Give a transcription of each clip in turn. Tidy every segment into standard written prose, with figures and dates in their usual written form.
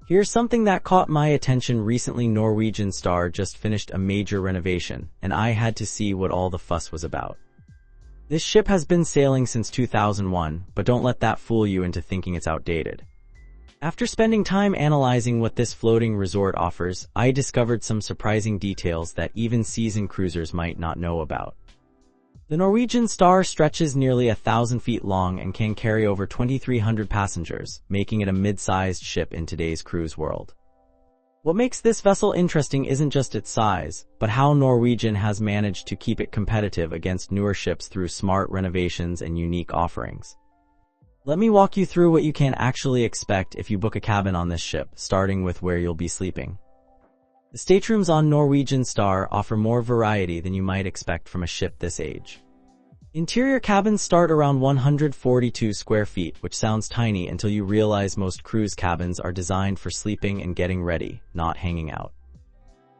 Here's something that caught my attention recently. Norwegian Star just finished a major renovation, and I had to see what all the fuss was about. This ship has been sailing since 2001, but don't let that fool you into thinking it's outdated. After spending time analyzing what this floating resort offers, I discovered some surprising details that even seasoned cruisers might not know about. The Norwegian Star stretches nearly 1,000 feet long and can carry over 2,300 passengers, making it a mid-sized ship in today's cruise world. What makes this vessel interesting isn't just its size, but how Norwegian has managed to keep it competitive against newer ships through smart renovations and unique offerings. Let me walk you through what you can actually expect if you book a cabin on this ship, starting with where you'll be sleeping. The staterooms on Norwegian Star offer more variety than you might expect from a ship this age. Interior cabins start around 142 square feet, which sounds tiny until you realize most cruise cabins are designed for sleeping and getting ready, not hanging out.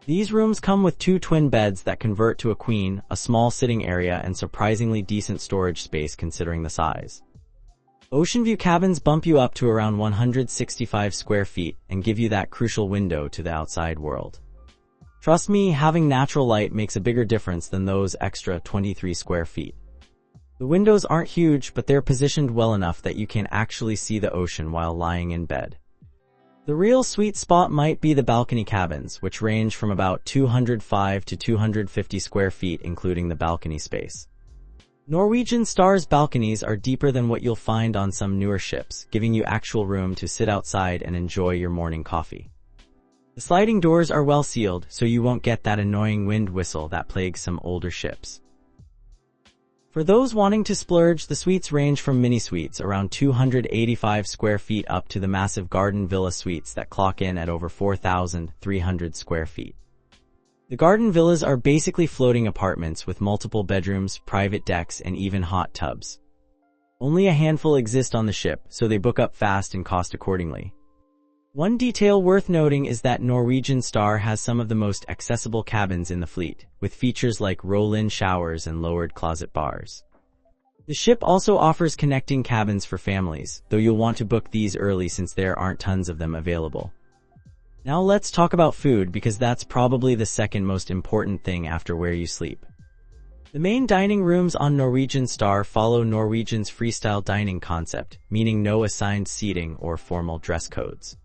These rooms come with 2 twin beds that convert to a queen, a small sitting area, and surprisingly decent storage space considering the size. Ocean view cabins bump you up to around 165 square feet and give you that crucial window to the outside world. Trust me, having natural light makes a bigger difference than those extra 23 square feet. The windows aren't huge, but they're positioned well enough that you can actually see the ocean while lying in bed. The real sweet spot might be the balcony cabins, which range from about 205 to 250 square feet, including the balcony space. Norwegian Star's balconies are deeper than what you'll find on some newer ships, giving you actual room to sit outside and enjoy your morning coffee. The sliding doors are well sealed, so you won't get that annoying wind whistle that plagues some older ships. For those wanting to splurge, the suites range from mini suites around 285 square feet up to the massive garden villa suites that clock in at over 4,300 square feet. The garden villas are basically floating apartments with multiple bedrooms, private decks, and even hot tubs. Only a handful exist on the ship, so they book up fast and cost accordingly. One detail worth noting is that Norwegian Star has some of the most accessible cabins in the fleet, with features like roll-in showers and lowered closet bars. The ship also offers connecting cabins for families, though you'll want to book these early since there aren't tons of them available. Now let's talk about food, because that's probably the second most important thing after where you sleep. The main dining rooms on Norwegian Star follow Norwegian's freestyle dining concept, meaning no assigned seating or formal dress codes.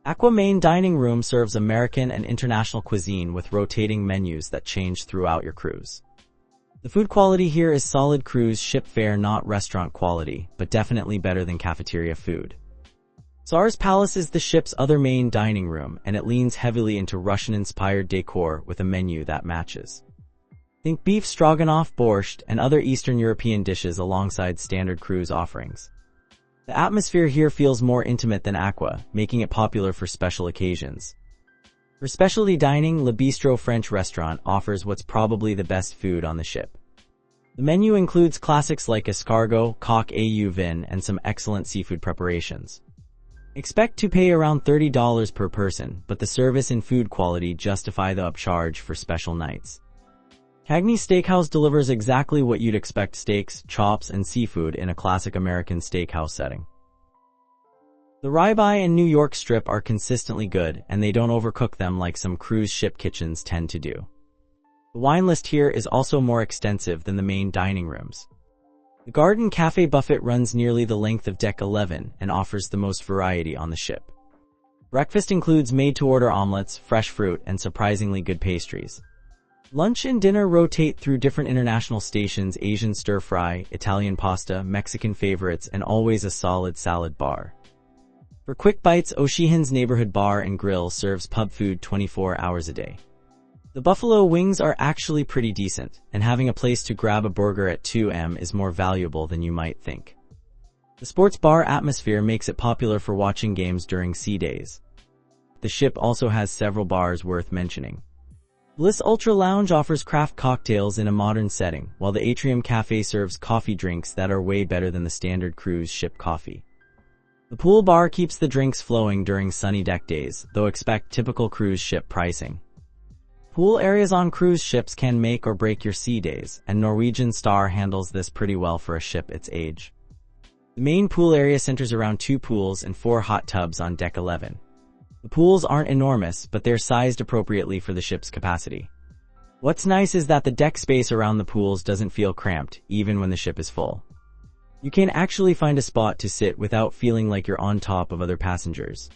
Aqua main dining room serves American and international cuisine with rotating menus that change throughout your cruise. The food quality here is solid cruise ship fare, not restaurant quality, but definitely better than cafeteria food. Tsar's Palace is the ship's other main dining room, and it leans heavily into Russian-inspired decor with a menu that matches. Think beef stroganoff, borscht, and other Eastern European dishes alongside standard cruise offerings. The atmosphere here feels more intimate than Aqua, making it popular for special occasions. For specialty dining, Le Bistro French restaurant offers what's probably the best food on the ship. The menu includes classics like escargot, coq au vin, and some excellent seafood preparations. Expect to pay around $30 per person, but the service and food quality justify the upcharge for special nights. Cagney Steakhouse delivers exactly what you'd expect: steaks, chops, and seafood in a classic American steakhouse setting. The ribeye and New York strip are consistently good, and they don't overcook them like some cruise ship kitchens tend to do. The wine list here is also more extensive than the main dining rooms. The Garden Cafe buffet runs nearly the length of Deck 11 and offers the most variety on the ship. Breakfast includes made-to-order omelets, fresh fruit, and surprisingly good pastries. Lunch and dinner rotate through different international stations: Asian stir-fry, Italian pasta, Mexican favorites, and always a solid salad bar. For quick bites, O'Sheehan's Neighborhood Bar and Grill serves pub food 24 hours a day. The buffalo wings are actually pretty decent, and having a place to grab a burger at 2 am is more valuable than you might think. The sports bar atmosphere makes it popular for watching games during sea days. The ship also has several bars worth mentioning. Bliss Ultra Lounge offers craft cocktails in a modern setting, while the Atrium Cafe serves coffee drinks that are way better than the standard cruise ship coffee. The pool bar keeps the drinks flowing during sunny deck days, though expect typical cruise ship pricing. Pool areas on cruise ships can make or break your sea days, and Norwegian Star handles this pretty well for a ship its age. The main pool area centers around 2 pools and 4 hot tubs on Deck 11. The pools aren't enormous, but they're sized appropriately for the ship's capacity. What's nice is that the deck space around the pools doesn't feel cramped, even when the ship is full. You can actually find a spot to sit without feeling like you're on top of other passengers.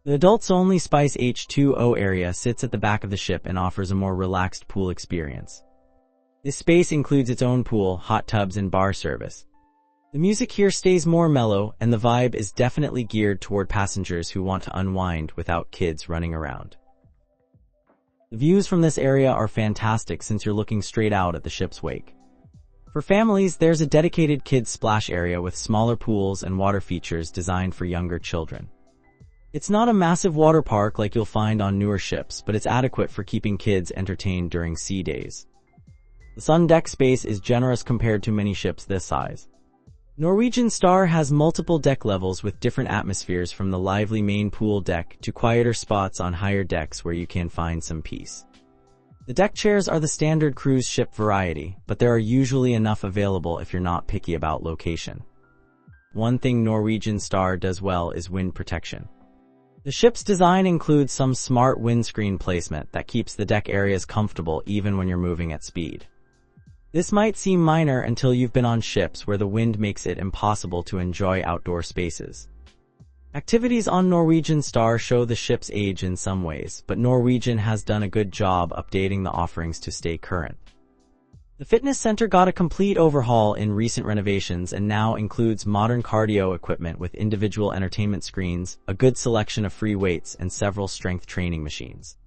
The adults-only Spice H2O area sits at the back of the ship and offers a more relaxed pool experience. This space includes its own pool, hot tubs, and bar service. The music here stays more mellow, and the vibe is definitely geared toward passengers who want to unwind without kids running around. The views from this area are fantastic since you're looking straight out at the ship's wake. For families, there's a dedicated kids' splash area with smaller pools and water features designed for younger children. It's not a massive water park like you'll find on newer ships, but it's adequate for keeping kids entertained during sea days. The sun deck space is generous compared to many ships this size. Norwegian Star has multiple deck levels with different atmospheres, from the lively main pool deck to quieter spots on higher decks where you can find some peace. The deck chairs are the standard cruise ship variety, but there are usually enough available if you're not picky about location. One thing Norwegian Star does well is wind protection. The ship's design includes some smart windscreen placement that keeps the deck areas comfortable even when you're moving at speed. This might seem minor until you've been on ships where the wind makes it impossible to enjoy outdoor spaces. Activities on Norwegian Star show the ship's age in some ways, but Norwegian has done a good job updating the offerings to stay current. The fitness center got a complete overhaul in recent renovations and now includes modern cardio equipment with individual entertainment screens, a good selection of free weights, and several strength training machines.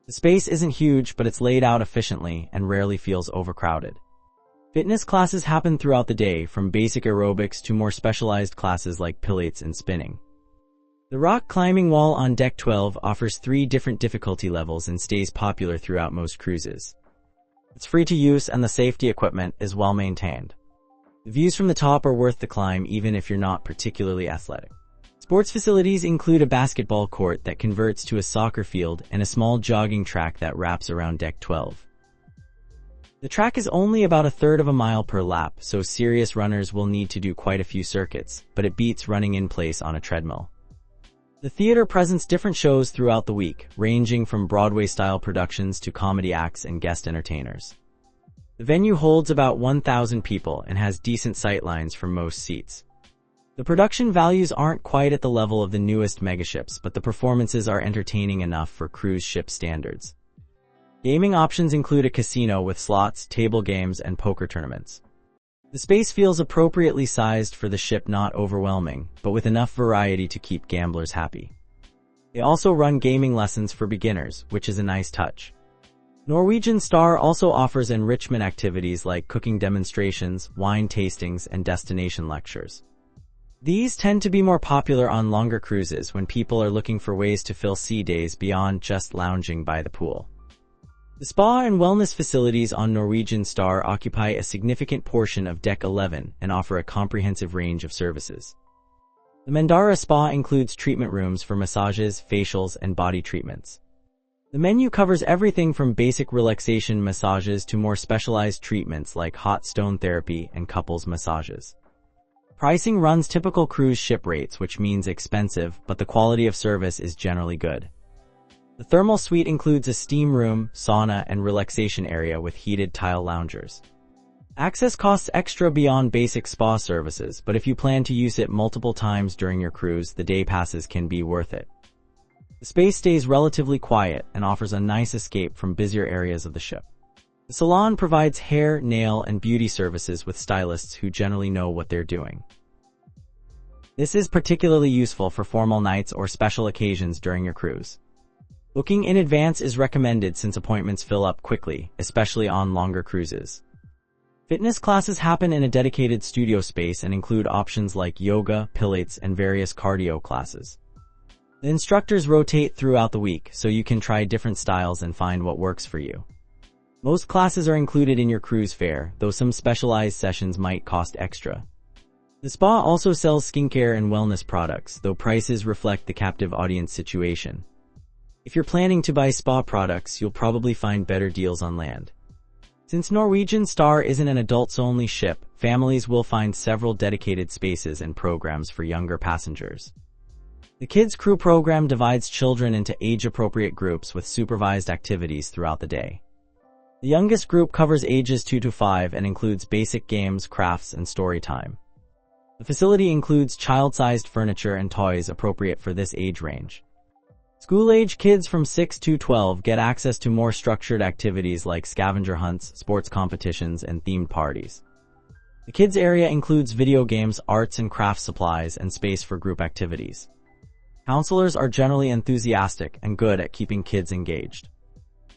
The space isn't huge, but it's laid out efficiently and rarely feels overcrowded. Fitness classes happen throughout the day, from basic aerobics to more specialized classes like pilates and spinning. The rock climbing wall on Deck 12 offers 3 different difficulty levels and stays popular throughout most cruises. It's free to use and the safety equipment is well maintained. The views from the top are worth the climb even if you're not particularly athletic. Sports facilities include a basketball court that converts to a soccer field and a small jogging track that wraps around Deck 12. The track is only about 1/3 of a mile per lap, so serious runners will need to do quite a few circuits, but it beats running in place on a treadmill. The theater presents different shows throughout the week, ranging from Broadway-style productions to comedy acts and guest entertainers. The venue holds about 1,000 people and has decent sightlines for most seats. The production values aren't quite at the level of the newest megaships, but the performances are entertaining enough for cruise ship standards. Gaming options include a casino with slots, table games, and poker tournaments. The space feels appropriately sized for the ship, not overwhelming, but with enough variety to keep gamblers happy. They also run gaming lessons for beginners, which is a nice touch. Norwegian Star also offers enrichment activities like cooking demonstrations, wine tastings, and destination lectures. These tend to be more popular on longer cruises when people are looking for ways to fill sea days beyond just lounging by the pool. The spa and wellness facilities on Norwegian Star occupy a significant portion of Deck 11 and offer a comprehensive range of services. The Mandara Spa includes treatment rooms for massages, facials, and body treatments. The menu covers everything from basic relaxation massages to more specialized treatments like hot stone therapy and couples massages. Pricing runs typical cruise ship rates, which means expensive, but the quality of service is generally good. The thermal suite includes a steam room, sauna, and relaxation area with heated tile loungers. Access costs extra beyond basic spa services, but if you plan to use it multiple times during your cruise, the day passes can be worth it. The space stays relatively quiet and offers a nice escape from busier areas of the ship. The salon provides hair, nail, and beauty services with stylists who generally know what they're doing. This is particularly useful for formal nights or special occasions during your cruise. Booking in advance is recommended since appointments fill up quickly, especially on longer cruises. Fitness classes happen in a dedicated studio space and include options like yoga, pilates, and various cardio classes. The instructors rotate throughout the week, so you can try different styles and find what works for you. Most classes are included in your cruise fare, though some specialized sessions might cost extra. The spa also sells skincare and wellness products, though prices reflect the captive audience situation. If you're planning to buy spa products, you'll probably find better deals on land. Since Norwegian Star isn't an adults-only ship, families will find several dedicated spaces and programs for younger passengers. The Kids Crew program divides children into age-appropriate groups with supervised activities throughout the day. The youngest group covers ages 2 to 5 and includes basic games, crafts, and story time. The facility includes child-sized furniture and toys appropriate for this age range. School-age kids from 6 to 12 get access to more structured activities like scavenger hunts, sports competitions, and themed parties. The kids area includes video games, arts and crafts supplies, and space for group activities. Counselors are generally enthusiastic and good at keeping kids engaged.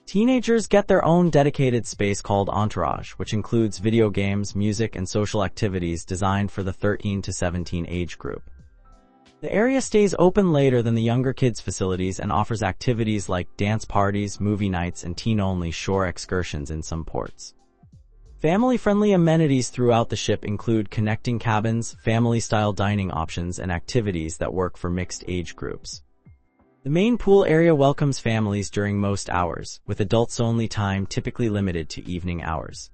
Teenagers get their own dedicated space called Entourage, which includes video games, music, and social activities designed for the 13 to 17 age group. The area stays open later than the younger kids' facilities and offers activities like dance parties, movie nights, and teen-only shore excursions in some ports. Family-friendly amenities throughout the ship include connecting cabins, family-style dining options, and activities that work for mixed age groups. The main pool area welcomes families during most hours, with adults-only time typically limited to evening hours.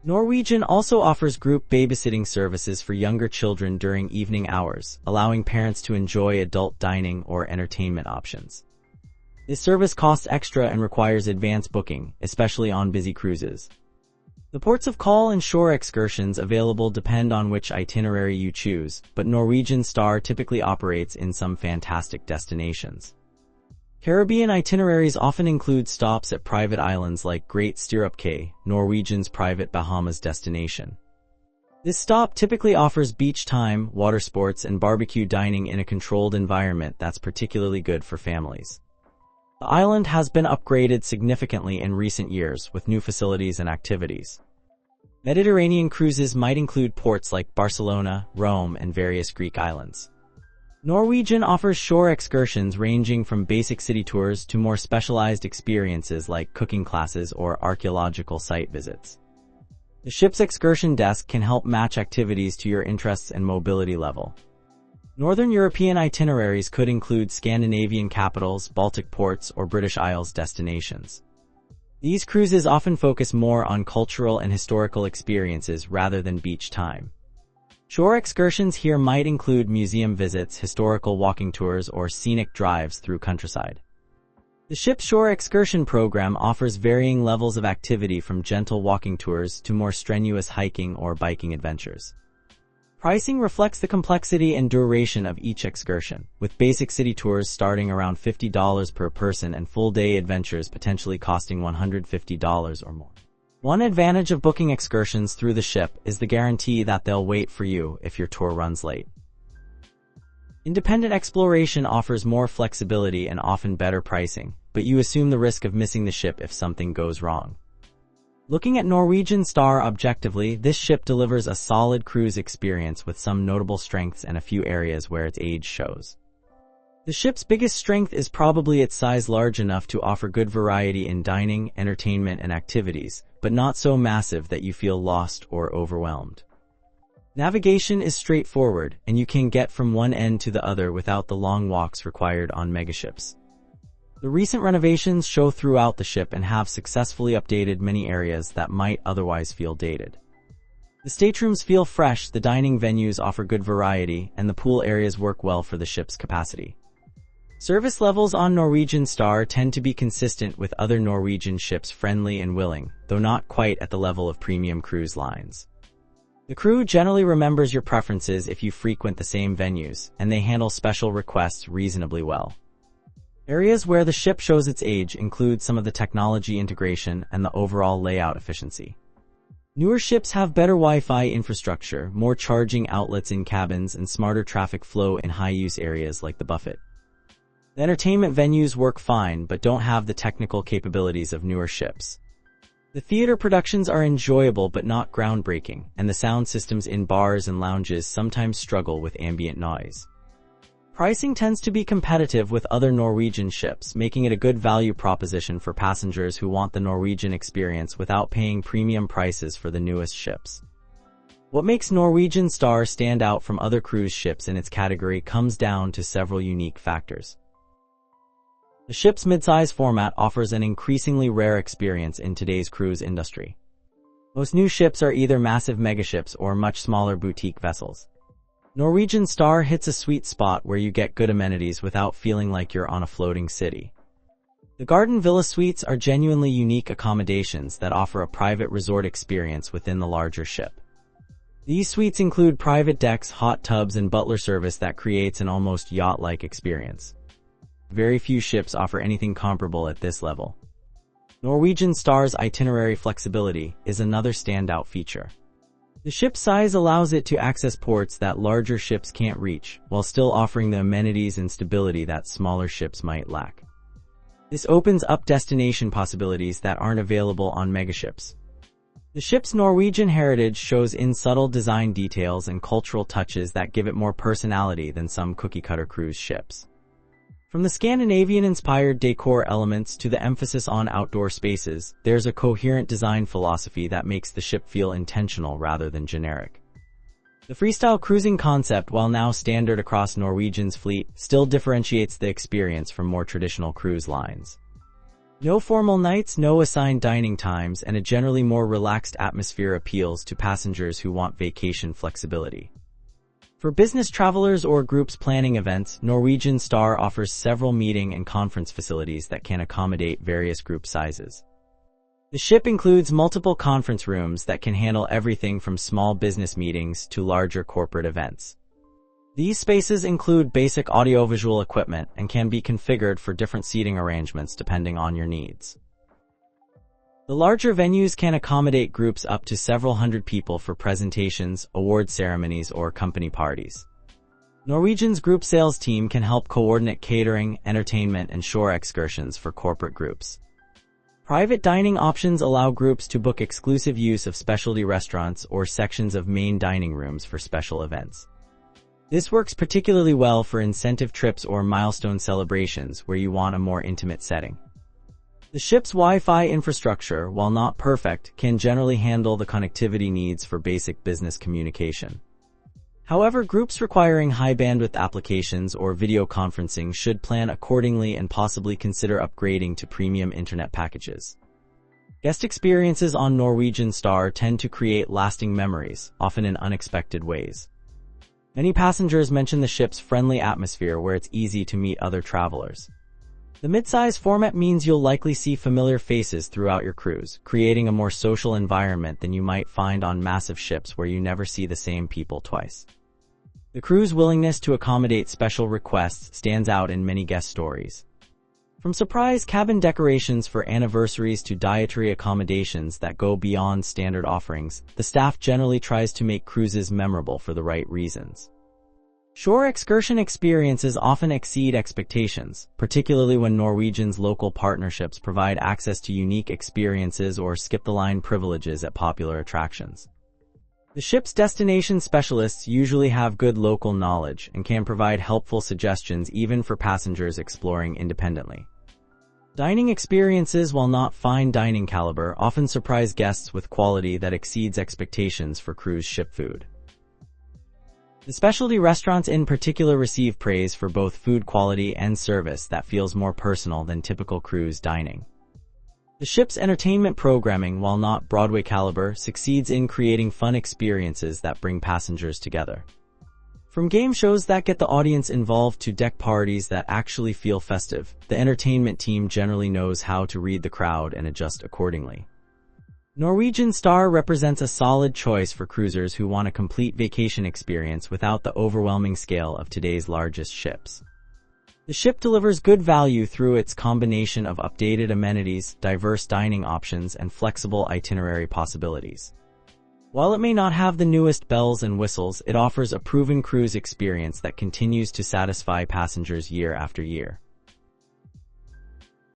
Norwegian also offers group babysitting services for younger children during evening hours, allowing parents to enjoy adult dining or entertainment options. This service costs extra and requires advance booking, especially on busy cruises. The ports of call and shore excursions available depend on which itinerary you choose, but Norwegian Star typically operates in some fantastic destinations. Caribbean itineraries often include stops at private islands like Great Stirrup Cay, Norwegian's private Bahamas destination. This stop typically offers beach time, water sports, and barbecue dining in a controlled environment that's particularly good for families. The island has been upgraded significantly in recent years with new facilities and activities. Mediterranean cruises might include ports like Barcelona, Rome, and various Greek islands. Norwegian offers shore excursions ranging from basic city tours to more specialized experiences like cooking classes or archaeological site visits. The ship's excursion desk can help match activities to your interests and mobility level. Northern European itineraries could include Scandinavian capitals, Baltic ports, or British Isles destinations. These cruises often focus more on cultural and historical experiences rather than beach time. Shore excursions here might include museum visits, historical walking tours, or scenic drives through countryside. The ship's shore excursion program offers varying levels of activity from gentle walking tours to more strenuous hiking or biking adventures. Pricing reflects the complexity and duration of each excursion, with basic city tours starting around $50 per person and full-day adventures potentially costing $150 or more. One advantage of booking excursions through the ship is the guarantee that they'll wait for you if your tour runs late. Independent exploration offers more flexibility and often better pricing, but you assume the risk of missing the ship if something goes wrong. Looking at Norwegian Star objectively, this ship delivers a solid cruise experience with some notable strengths and a few areas where its age shows. The ship's biggest strength is probably its size, large enough to offer good variety in dining, entertainment, and activities, but not so massive that you feel lost or overwhelmed. Navigation is straightforward, and you can get from one end to the other without the long walks required on megaships. The recent renovations show throughout the ship and have successfully updated many areas that might otherwise feel dated. The staterooms feel fresh, the dining venues offer good variety, and the pool areas work well for the ship's capacity. Service levels on Norwegian Star tend to be consistent with other Norwegian ships, friendly and willing, though not quite at the level of premium cruise lines. The crew generally remembers your preferences if you frequent the same venues, and they handle special requests reasonably well. Areas where the ship shows its age include some of the technology integration and the overall layout efficiency. Newer ships have better Wi-Fi infrastructure, more charging outlets in cabins, and smarter traffic flow in high-use areas like the buffet. The entertainment venues work fine but don't have the technical capabilities of newer ships. The theater productions are enjoyable but not groundbreaking, and the sound systems in bars and lounges sometimes struggle with ambient noise. Pricing tends to be competitive with other Norwegian ships, making it a good value proposition for passengers who want the Norwegian experience without paying premium prices for the newest ships. What makes Norwegian Star stand out from other cruise ships in its category comes down to several unique factors. The ship's midsize format offers an increasingly rare experience in today's cruise industry. Most new ships are either massive megaships or much smaller boutique vessels. Norwegian Star hits a sweet spot where you get good amenities without feeling like you're on a floating city. The Garden Villa Suites are genuinely unique accommodations that offer a private resort experience within the larger ship. These suites include private decks, hot tubs, and butler service that creates an almost yacht-like experience. Very few ships offer anything comparable at this level. Norwegian Star's itinerary flexibility is another standout feature. The ship's size allows it to access ports that larger ships can't reach, while still offering the amenities and stability that smaller ships might lack. This opens up destination possibilities that aren't available on megaships. The ship's Norwegian heritage shows in subtle design details and cultural touches that give it more personality than some cookie-cutter cruise ships. From the Scandinavian-inspired decor elements to the emphasis on outdoor spaces, there's a coherent design philosophy that makes the ship feel intentional rather than generic. The freestyle cruising concept, while now standard across Norwegian's fleet, still differentiates the experience from more traditional cruise lines. No formal nights, no assigned dining times, and a generally more relaxed atmosphere appeals to passengers who want vacation flexibility. For business travelers or groups planning events, Norwegian Star offers several meeting and conference facilities that can accommodate various group sizes. The ship includes multiple conference rooms that can handle everything from small business meetings to larger corporate events. These spaces include basic audiovisual equipment and can be configured for different seating arrangements depending on your needs. The larger venues can accommodate groups up to several hundred people for presentations, award ceremonies, or company parties. Norwegian's group sales team can help coordinate catering, entertainment, and shore excursions for corporate groups. Private dining options allow groups to book exclusive use of specialty restaurants or sections of main dining rooms for special events. This works particularly well for incentive trips or milestone celebrations where you want a more intimate setting. The ship's Wi-Fi infrastructure, while not perfect, can generally handle the connectivity needs for basic business communication. However, groups requiring high-bandwidth applications or video conferencing should plan accordingly and possibly consider upgrading to premium internet packages. Guest experiences on Norwegian Star tend to create lasting memories, often in unexpected ways. Many passengers mention the ship's friendly atmosphere where it's easy to meet other travelers. The mid-size format means you'll likely see familiar faces throughout your cruise, creating a more social environment than you might find on massive ships where you never see the same people twice. The crew's willingness to accommodate special requests stands out in many guest stories. From surprise cabin decorations for anniversaries to dietary accommodations that go beyond standard offerings, the staff generally tries to make cruises memorable for the right reasons. Shore excursion experiences often exceed expectations, particularly when Norwegian's local partnerships provide access to unique experiences or skip-the-line privileges at popular attractions. The ship's destination specialists usually have good local knowledge and can provide helpful suggestions even for passengers exploring independently. Dining experiences, while not fine dining caliber, often surprise guests with quality that exceeds expectations for cruise ship food. The specialty restaurants in particular receive praise for both food quality and service that feels more personal than typical cruise dining. The ship's entertainment programming, while not Broadway caliber, succeeds in creating fun experiences that bring passengers together. From game shows that get the audience involved to deck parties that actually feel festive, the entertainment team generally knows how to read the crowd and adjust accordingly. Norwegian Star represents a solid choice for cruisers who want a complete vacation experience without the overwhelming scale of today's largest ships. The ship delivers good value through its combination of updated amenities, diverse dining options, and flexible itinerary possibilities. While it may not have the newest bells and whistles, it offers a proven cruise experience that continues to satisfy passengers year after year.